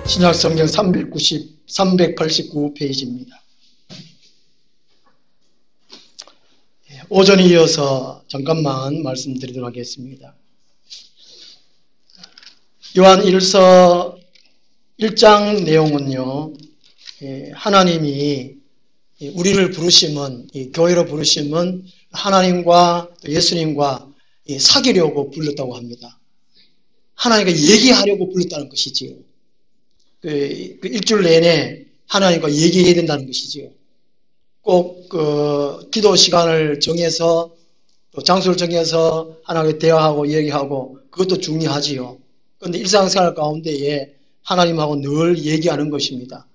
신약성경 389페이지입니다. 오전에 이어서 잠깐만 말씀드리도록 하겠습니다. 요한 1서 1장 내용은요, 하나님이 우리를 부르심은, 교회로 부르심은 하나님과 예수님과 사귀려고 불렀다고 합니다. 하나님과 얘기하려고 불렀다는 것이지요. 그 일주일 내내 하나님과 얘기해야 된다는 것이지요. 꼭 기도 시간을 정해서 또 장소를 정해서 하나님과 대화하고 얘기하고 그것도 중요하지요. 그런데 일상생활 가운데에 하나님하고 늘 얘기하는 것입니다.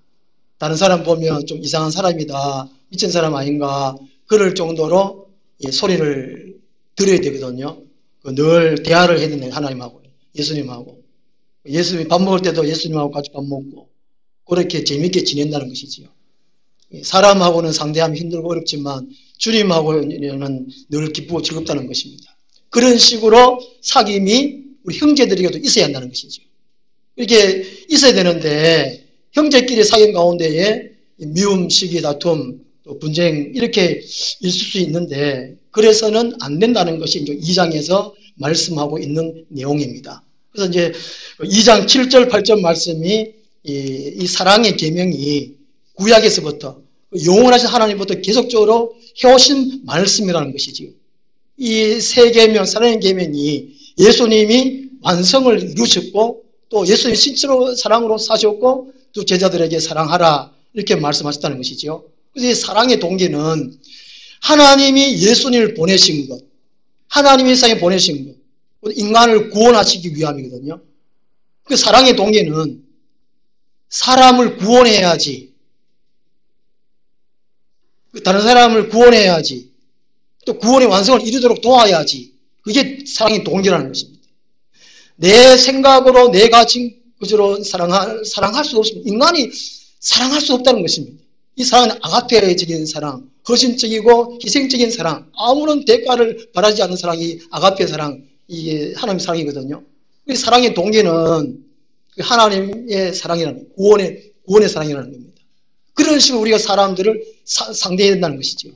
다른 사람 보면 좀 이상한 사람이다, 미친 사람 아닌가 그럴 정도로 소리를 들어야 되거든요. 늘 대화를 해야 된다. 하나님하고 예수님하고. 예수님이 밥 먹을 때도 예수님하고 같이 밥 먹고 그렇게 재밌게 지낸다는 것이지요. 사람하고는 상대하면 힘들고 어렵지만 주님하고는 늘 기쁘고 즐겁다는 것입니다. 그런 식으로 사귐이 우리 형제들에게도 있어야 한다는 것이죠. 이렇게 있어야 되는데 형제끼리 사귐 가운데에 미움, 시기, 다툼, 또 분쟁 이렇게 있을 수 있는데 그래서는 안 된다는 것이 이제 2장에서 말씀하고 있는 내용입니다. 그래서 이제 2장 7절, 8절 말씀이 이 사랑의 계명이 구약에서부터 영원하신 하나님부터 계속적으로 해오신 말씀이라는 것이지요. 이 세 계명, 사랑의 계명이 예수님이 완성을 이루셨고 또 예수님이 실제로 사랑으로 사셨고 또 제자들에게 사랑하라 이렇게 말씀하셨다는 것이지요. 그래서 이 사랑의 동기는 하나님이 예수님을 보내신 것, 하나님이 세상에 보내신 것, 인간을 구원하시기 위함이거든요. 그 사랑의 동기는 사람을 구원해야지, 다른 사람을 구원해야지, 또 구원의 완성을 이루도록 도와야지, 그게 사랑의 동기라는 것입니다. 내 생각으로 내 가진 것으로 사랑할 수 없습니다. 인간이 사랑할 수 없다는 것입니다. 이 사랑은 아가페적인 사랑, 헌신적이고 희생적인 사랑, 아무런 대가를 바라지 않는 사랑이 아가페 사랑, 이게 하나님의 사랑이거든요. 이 사랑의 동기는 하나님의 사랑이라는, 구원의 사랑이라는 겁니다. 그런 식으로 우리가 사람들을 상대해야 된다는 것이죠.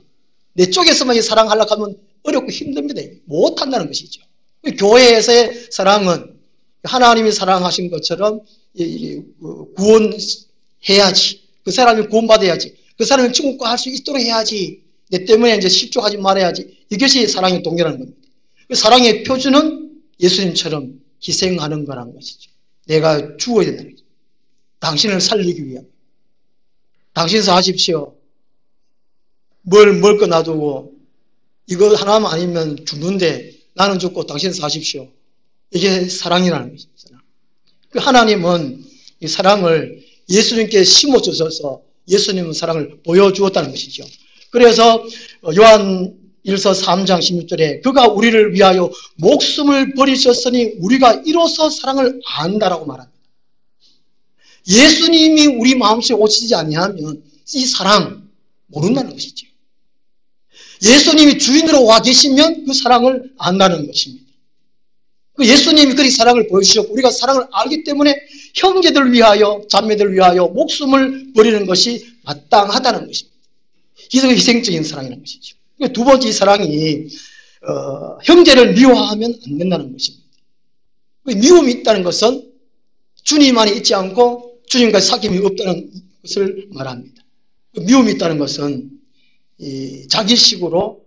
내 쪽에서만 사랑하려고 하면 어렵고 힘듭니다. 못한다는 것이죠. 교회에서의 사랑은 하나님이 사랑하신 것처럼 구원해야지. 그 사람이 구원받아야지. 그 사람이 천국과 할 수 있도록 해야지. 내 때문에 이제 실족하지 말아야지. 이것이 사랑의 동기라는 겁니다. 사랑의 표준은 예수님처럼 희생하는 거라는 것이죠. 내가 죽어야 된다는 거죠. 당신을 살리기 위함. 당신서 하십시오. 먹을 거 놔두고 이거 하나만 아니면 죽는데 나는 죽고 당신서 하십시오. 이게 사랑이라는 것입니다. 하나님은 이 사랑을 예수님께 심어주셔서 예수님은 사랑을 보여주었다는 것이죠. 그래서 요한 1서 3장 16절에 그가 우리를 위하여 목숨을 버리셨으니 우리가 이로써 사랑을 안다라고 말합니다. 예수님이 우리 마음속에 오시지 아니하면 이 사랑 모른다는 것이죠. 예수님이 주인으로 와 계시면 그 사랑을 안다는 것입니다. 그 예수님이 그리 사랑을 보여주셨고 우리가 사랑을 알기 때문에 형제들을 위하여 자매들을 위하여 목숨을 버리는 것이 마땅하다는 것입니다. 이게 희생적인 사랑이라는 것이죠. 두 번째 이 사랑이 형제를 미워하면 안 된다는 것입니다. 미움이 있다는 것은 주님 안에 있지 않고 주님과 사귐이 없다는 것을 말합니다. 미움이 있다는 것은 자기식으로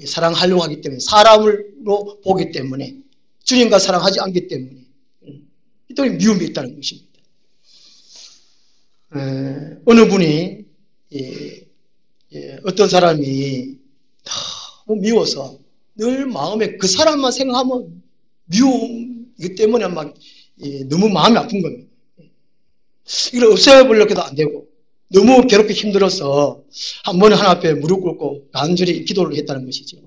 사랑하려고 하기 때문에 사람으로 보기 때문에 주님과 사랑하지 않기 때문에 또 미움이 있다는 것입니다. 어느 분이 어떤 사람이 너무 미워서 늘 마음에 그 사람만 생각하면 미움이기 때문에 막 너무 마음이 아픈 겁니다. 이걸 없애보려고 해도 안 되고 너무 괴롭게 힘들어서 한 번에 하나님 앞에 무릎 꿇고 간절히 기도를 했다는 것이죠.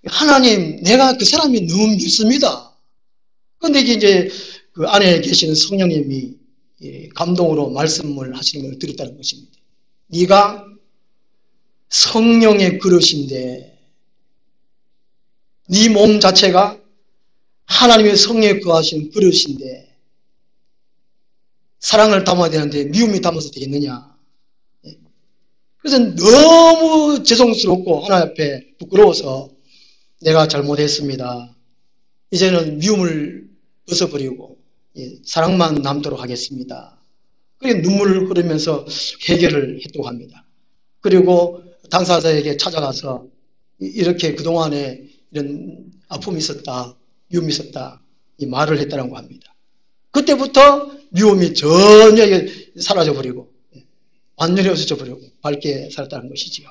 하나님, 내가 그 사람이 너무 믿습니다. 그런데 이제 그 안에 계시는 성령님이 감동으로 말씀을 하시는 걸 드렸다는 것입니다. 네가 성령의 그릇인데 네 몸 자체가 하나님의 성령에 거하신 그릇인데 사랑을 담아야 되는데 미움이 담아서 되겠느냐. 그래서 너무 죄송스럽고 하나님 앞에 부끄러워서 내가 잘못했습니다. 이제는 미움을 벗어버리고 사랑만 남도록 하겠습니다. 그리고 눈물을 흐르면서 회개를 했다고 합니다. 그리고 당사자에게 찾아가서 이렇게 그동안에 이런 아픔이 있었다, 미움이 있었다 이 말을 했다고 합니다. 그때부터 미움이 전혀 사라져버리고 완전히 없어져버리고 밝게 살았다는 것이지요.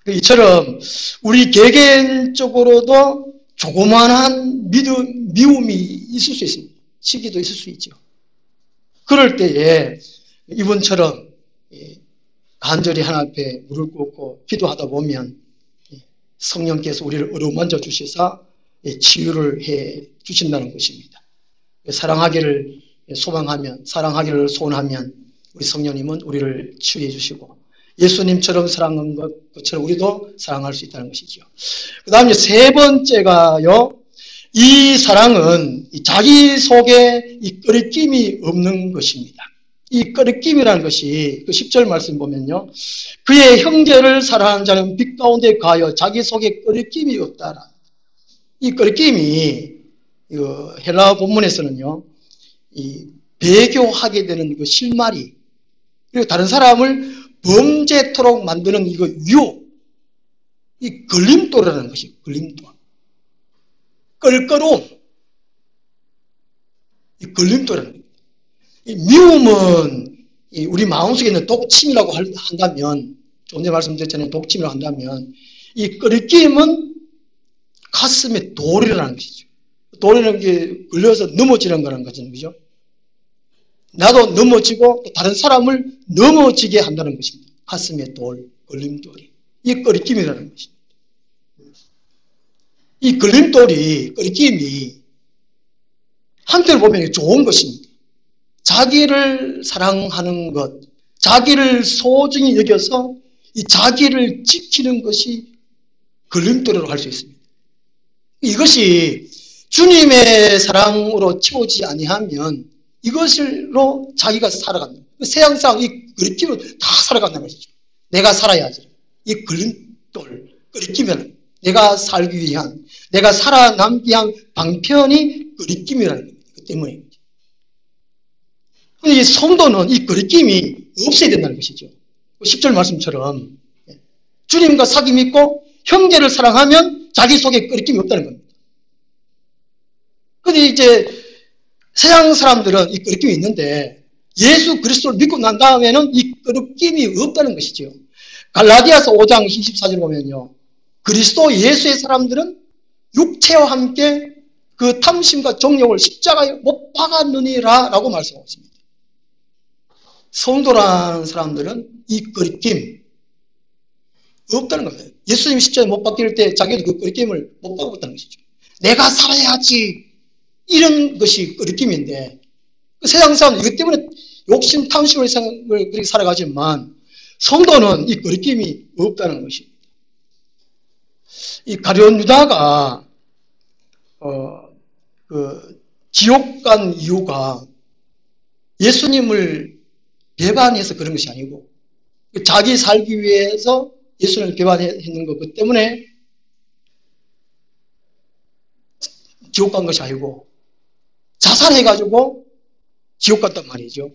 이처럼 우리 개개인적으로도 조그만한 미움이 있을 수 있습니다. 시기도 있을 수 있죠. 그럴 때에 이분처럼 간절히 하나님 앞에 무릎 꿇고 기도하다 보면 성령께서 우리를 어루만져 주셔서 치유를 해 주신다는 것입니다. 사랑하기를 소망하면, 사랑하기를 소원하면 우리 성령님은 우리를 치유해 주시고 예수님처럼 사랑한 것처럼 우리도 사랑할 수 있다는 것이죠. 그 다음에 세 번째가요, 이 사랑은 자기 속에 이 끄리낌이 없는 것입니다. 이 끄리낌이라는 것이 그 10절 말씀 보면요, 그의 형제를 사랑하는 자는 빛 가운데 가여 자기 속에 끄리낌이 없다라. 이 끄리낌이 헬라어 본문에서는요, 이 배교하게 되는 그 실마리, 그리고 다른 사람을 범죄토록 만드는 이거 유혹, 이 걸림돌이라는 것이 걸림돌. 껄끄러움, 이 걸림돌이라는 겁니다. 이 미움은 우리 마음속에 있는 독침이라고 한다면, 조금 전에 말씀드렸잖아요. 독침이라고 한다면, 이 끄리낌은 가슴에 돌이라는 것이죠. 돌이라는 게 걸려서 넘어지는 거라는 거죠. 그죠? 나도 넘어지고 또 다른 사람을 넘어지게 한다는 것입니다. 가슴에 돌, 걸림돌이. 이 끄리낌이라는 것입니다. 이 걸림돌이, 끄리낌이 한편을 보면 좋은 것입니다. 자기를 사랑하는 것, 자기를 소중히 여겨서 이 자기를 지키는 것이 걸림돌이라고 할 수 있습니다. 이것이 주님의 사랑으로 채우지 아니하면 이것으로 자기가 살아간다. 세상상 이 끄리낌으로 다 살아간다는 것이죠. 내가 살아야지. 이 걸림돌, 끄리낌이라는 내가 살기 위한, 내가 살아남기 위한 방편이 끄리낌이라는 겁니다. 그 때문에. 이 성도는 이 끄리낌이 없어야 된다는 것이죠. 10절 말씀처럼 주님과 사귐 있고 형제를 사랑하면 자기 속에 끄리낌이 없다는 겁니다. 근데 이제 세상 사람들은 이 끄리낌이 있는데 예수 그리스도를 믿고 난 다음에는 이 끄리낌이 없다는 것이죠. 갈라디아서 5장 24절 보면요, 그리스도 예수의 사람들은 육체와 함께 그 탐심과 정욕을 십자가에 못 박았느니라 라고 말씀하고 있습니다. 성도라는 사람들은 이 끄리낌 없다는 겁니다. 예수님이 십자가에 못 박힐 때 자기도 그 끄리낌을 못 박았다는 것이죠. 내가 살아야지, 이런 것이 끄리낌인데 세상 사람은 이것 때문에 욕심, 탐심을 그렇게 살아가지만 성도는 이 끄리낌이 없다는 것입니다. 이 가룟 유다가 지옥 간 이유가 예수님을 배반해서 그런 것이 아니고 자기 살기 위해서 예수님을 배반했는 것 때문에 지옥 간 것이 아니고 자살해가지고 지옥 갔단 말이죠.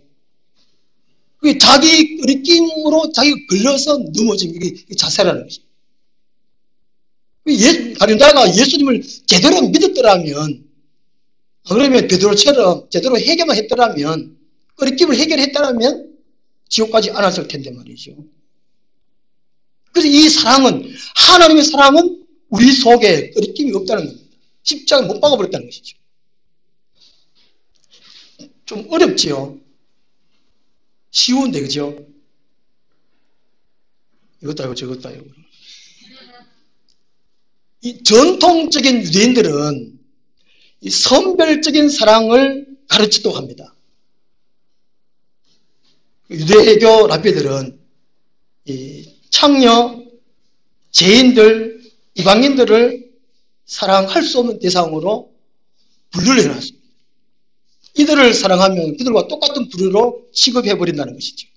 자기 끄리낌으로 자기가 걸려서 넘어진 게 자살하는 것입니다. 가룟유다가 예수님을 제대로 믿었더라면, 그러면 베드로처럼 제대로 해결만 했더라면, 끄리낌을 해결했더라면 지옥 가지 않았을 텐데 말이죠. 그래서 이 사랑은, 하나님의 사랑은 우리 속에 끄리낌이 없다는 겁니다. 십자가에 못 박아버렸다는 것이죠. 좀 어렵지요. 쉬운데, 그죠? 이것도 아니고 저것도 아니고. 이 전통적인 유대인들은 이 선별적인 사랑을 가르치도록 합니다. 유대교 랍비들은 이 창녀, 죄인들, 이방인들을 사랑할 수 없는 대상으로 분류를 해놨습니다. 이들을 사랑하면 그들과 똑같은 부류로 취급해버린다는 것이죠.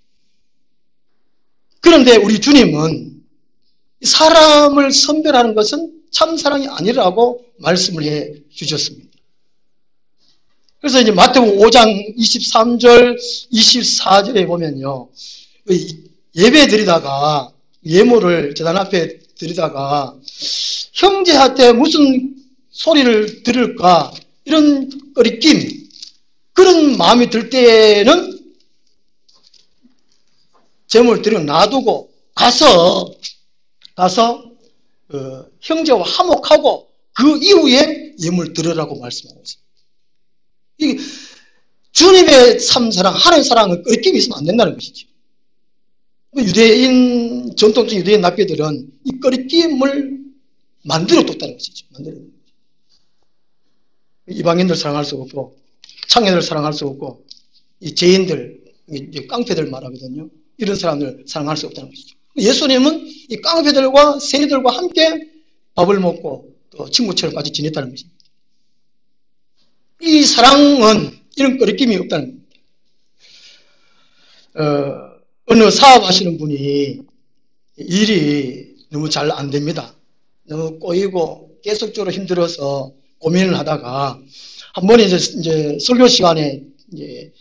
그런데 우리 주님은 사람을 선별하는 것은 참사랑이 아니라고 말씀을 해 주셨습니다. 그래서 이제 마태복음 5장 23절, 24절에 보면요. 예배 드리다가, 예물을 제단 앞에 드리다가, 형제한테 무슨 소리를 들을까, 이런 꺼리낌, 그런 마음이 들 때에는 제물을 드리고 놔두고 가서 형제와 화목하고 그 이후에 예물 드리라고 말씀하고 있습니다. 이 주님의 참사랑, 하나님 사랑은 끄리낌이 있으면 안 된다는 것이죠. 유대인, 전통적인 유대인 납기들은 이 끄리낌을 만들어 뒀다는 것이죠. 이방인들 사랑할 수 없고, 창녀들 사랑할 수 없고, 이 죄인들, 깡패들 말하거든요. 이런 사람들 사랑할 수 없다는 것이죠. 예수님은 이 깡패들과 세리들과 함께 밥을 먹고 또 친구처럼 같이 지냈다는 것입니다. 이 사랑은 이런 끄리낌이 없다는 겁니다. 어느 사업하시는 분이 일이 너무 잘 안 됩니다. 너무 꼬이고 계속적으로 힘들어서 고민을 하다가 한 번에 이제 설교 시간에 이제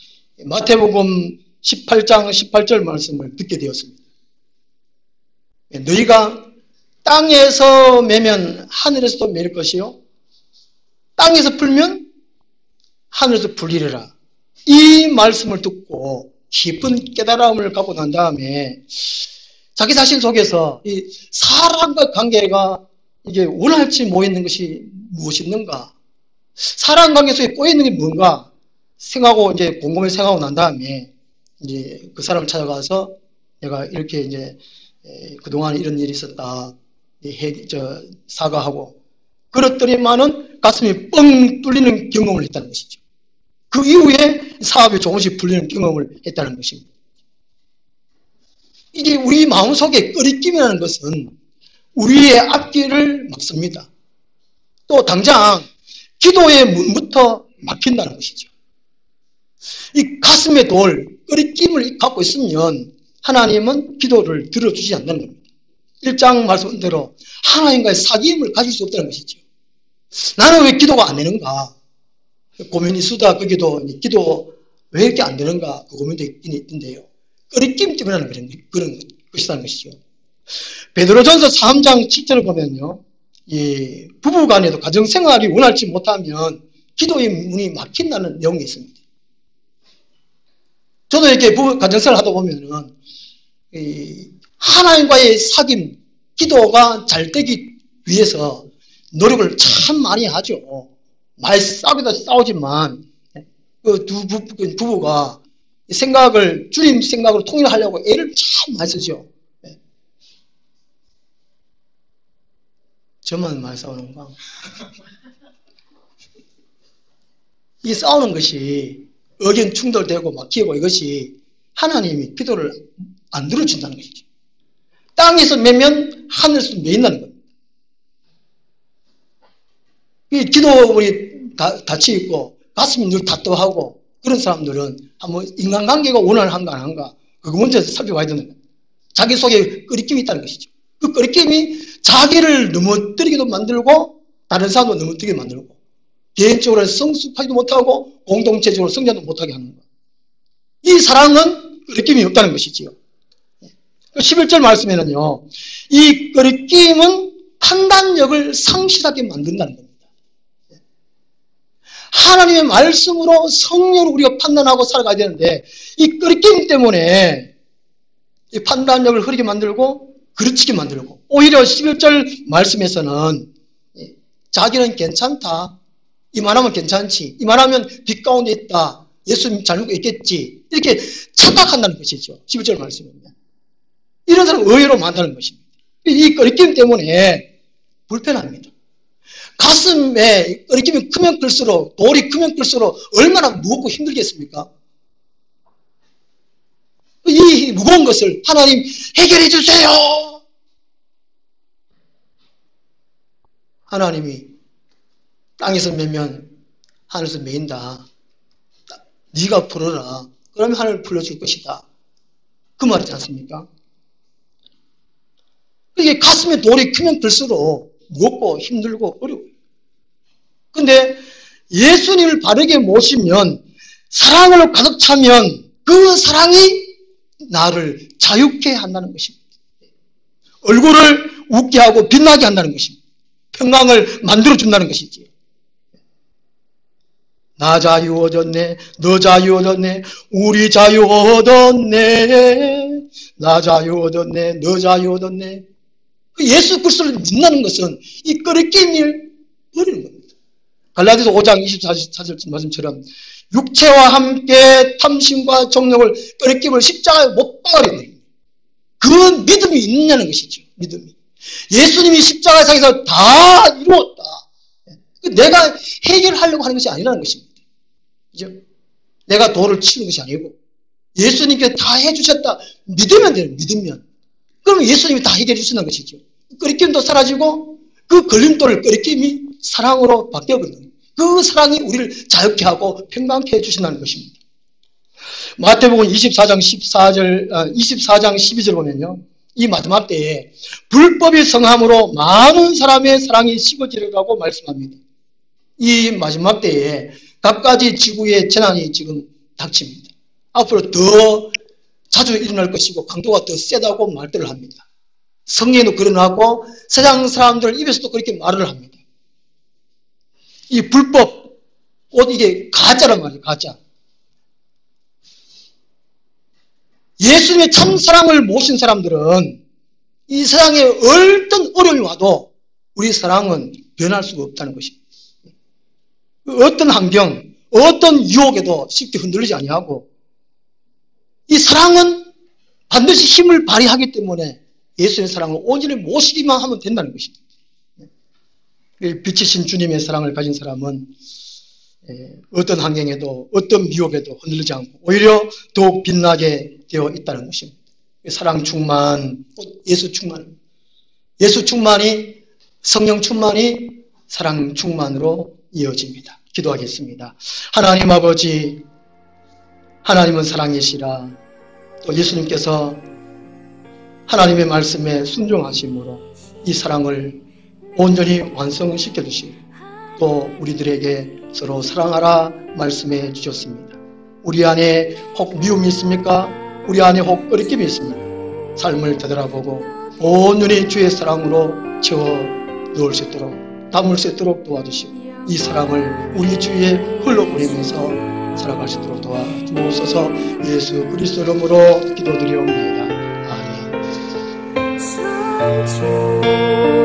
마태복음 18장 18절 말씀을 듣게 되었습니다. 너희가 땅에서 매면 하늘에서도 매일 것이요 땅에서 풀면 하늘에서 풀리리라. 이 말씀을 듣고 깊은 깨달음을 갖고 난 다음에 자기 자신 속에서 이 사람과 관계가 이게 원활치 못 있는 것이 무엇이 있는가? 사람 관계 속에 꼬여 있는 게 뭔가 생각하고 이제 곰곰이 생각하고 난 다음에 이제 그 사람을 찾아가서 내가 이렇게 이제 그동안 이런 일이 있었다. 사과하고 그렇더니만은 가슴이 뻥 뚫리는 경험을 했다는 것이죠. 그 이후에 사업이 조금씩 풀리는 경험을 했다는 것입니다. 이게 우리 마음속에 끄리낌이라는 것은 우리의 앞길을 막습니다. 또 당장 기도의 문부터 막힌다는 것이죠. 이 가슴에 끄리낌을 갖고 있으면 하나님은 기도를 들어주지 않는 겁니다. 1장 말씀대로 하나님과의 사귐을 가질 수 없다는 것이죠. 나는 왜 기도가 안 되는가? 고민이 수다 그 기도 왜 이렇게 안 되는가? 그 고민도 있던데요. 끄리낌 때문에 그런 것이라는 것이죠. 베드로전서 3장 7절을 보면요. 이 부부간에도 가정생활이 원활치 못하면 기도의 문이 막힌다는 내용이 있습니다. 저도 이렇게 가정생활 하다 보면은 하나님과의 사귐, 기도가 잘 되기 위해서 노력을 참 많이 하죠. 많이 싸우기도 싸우지만 그 두 부부가 생각을 주님 생각으로 통일하려고 애를 참 많이 쓰죠. 저만 많이 싸우는가? 이 싸우는 것이 의견 충돌되고 막히고 이것이 하나님이 기도를 안 들어준다는 것이죠. 땅에서 매면 하늘에서 매인다는 겁니다. 이 기도문이 닫혀 있고 가슴이 늘 답답하고 그런 사람들은 한번 인간관계가 원활한가 안 한가 그거 먼저 살펴봐야 되는 거예요. 자기 속에 끄리낌이 있다는 것이죠. 그 끄리낌이 자기를 넘어뜨리기도 만들고 다른 사람도 넘어뜨리게 만들고 개인적으로 성숙하지도 못하고 공동체적으로 성장도 못하게 하는 거예요. 이 사랑은 끄리낌이 없다는 것이지요. 11절 말씀에는요. 이 끄리낌은 판단력을 상실하게 만든다는 겁니다. 하나님의 말씀으로 성령으로 우리가 판단하고 살아가야 되는데 이 끄리낌 때문에 이 판단력을 흐리게 만들고 그르치게 만들고 오히려 11절 말씀에서는 자기는 괜찮다. 이만하면 괜찮지. 이만하면 빛 가운데 있다. 예수님 잘 믿고 있겠지. 이렇게 착각한다는 것이죠. 11절 말씀입니다. 이런 사람 의외로 많다는 것입니다. 이 끄리낌 때문에 불편합니다. 가슴에 끄리낌이 크면 클수록 돌이 크면 클수록 얼마나 무겁고 힘들겠습니까? 이 무거운 것을 하나님 해결해 주세요. 하나님이 땅에서 매면 하늘에서 매인다. 네가 풀어라. 그러면 하나님을 풀어줄 것이다. 그 말이지 않습니까? 이게 가슴에 돌이 크면 클수록 무겁고 힘들고 어려워요. 근데 예수님을 바르게 모시면, 사랑으로 가득 차면 그 사랑이 나를 자유케 한다는 것입니다. 얼굴을 웃게 하고 빛나게 한다는 것입니다. 평강을 만들어준다는 것이지요. 나 자유 얻었네, 너 자유 얻었네, 우리 자유 얻었네, 나 자유 얻었네, 너 자유 얻었네. 예수 그리스도를 믿는 것은 이 끄리낌을 버리는 겁니다. 갈라디아서 5장 24절 말씀처럼 육체와 함께 탐심과 정욕을 끄리낌을 십자가에 못 박아야 돼요. 그 믿음이 있느냐는 것이죠. 믿음이. 예수님이 십자가상에서 다 이루었다. 내가 해결하려고 하는 것이 아니라는 것입니다. 그죠? 내가 돌을 치는 것이 아니고 예수님께 다 해주셨다. 믿으면 돼요. 믿으면. 그러면 예수님이 다 해결해 주신다는 것이죠. 끄리낌도 사라지고 그 걸림돌을 끄리낌이 사랑으로 바뀌어버리는, 그 사랑이 우리를 자유케 하고 평강케 해주신다는 것입니다. 마태복음 24장 12절 보면요, 이 마지막 때에 불법이 성함으로 많은 사람의 사랑이 식어지리라고 말씀합니다. 이 마지막 때에 갖가지 지구의 재난이 지금 닥칩니다. 앞으로 더 자주 일어날 것이고 강도가 더 세다고 말들을 합니다. 성경에도 그러나고 세상 사람들 입에서도 그렇게 말을 합니다. 이 불법, 곧 이게 가짜란 말이에요. 가짜. 예수님의 참 사랑을 모신 사람들은 이 세상에 어떤 어려움이 와도 우리 사랑은 변할 수가 없다는 것입니다. 어떤 환경, 어떤 유혹에도 쉽게 흔들리지 아니하고, 이 사랑은 반드시 힘을 발휘하기 때문에 예수의 사랑을 온전히 모시기만 하면 된다는 것입니다. 빛이신 주님의 사랑을 가진 사람은 어떤 환경에도 어떤 미혹에도 흔들리지 않고 오히려 더욱 빛나게 되어 있다는 것입니다. 사랑 충만, 예수 충만, 예수 충만이, 성령 충만이 사랑 충만으로 이어집니다. 기도하겠습니다. 하나님 아버지, 하나님은 사랑이시라. 또 예수님께서 하나님의 말씀에 순종하심으로 이 사랑을 온전히 완성시켜 주시고 또 우리들에게 서로 사랑하라 말씀해 주셨습니다. 우리 안에 혹 미움이 있습니까? 우리 안에 혹 끄리낌이 있습니까? 삶을 되돌아보고 온전히 주의 사랑으로 채워 넣을 수 있도록, 담을 수 있도록 도와주시고 이 사랑을 우리 주위에 흘러보내면서 살아갈 수 있도록 도와주옵소서. 예수 그리스도 이름으로 기도드리옵나이다. 아멘.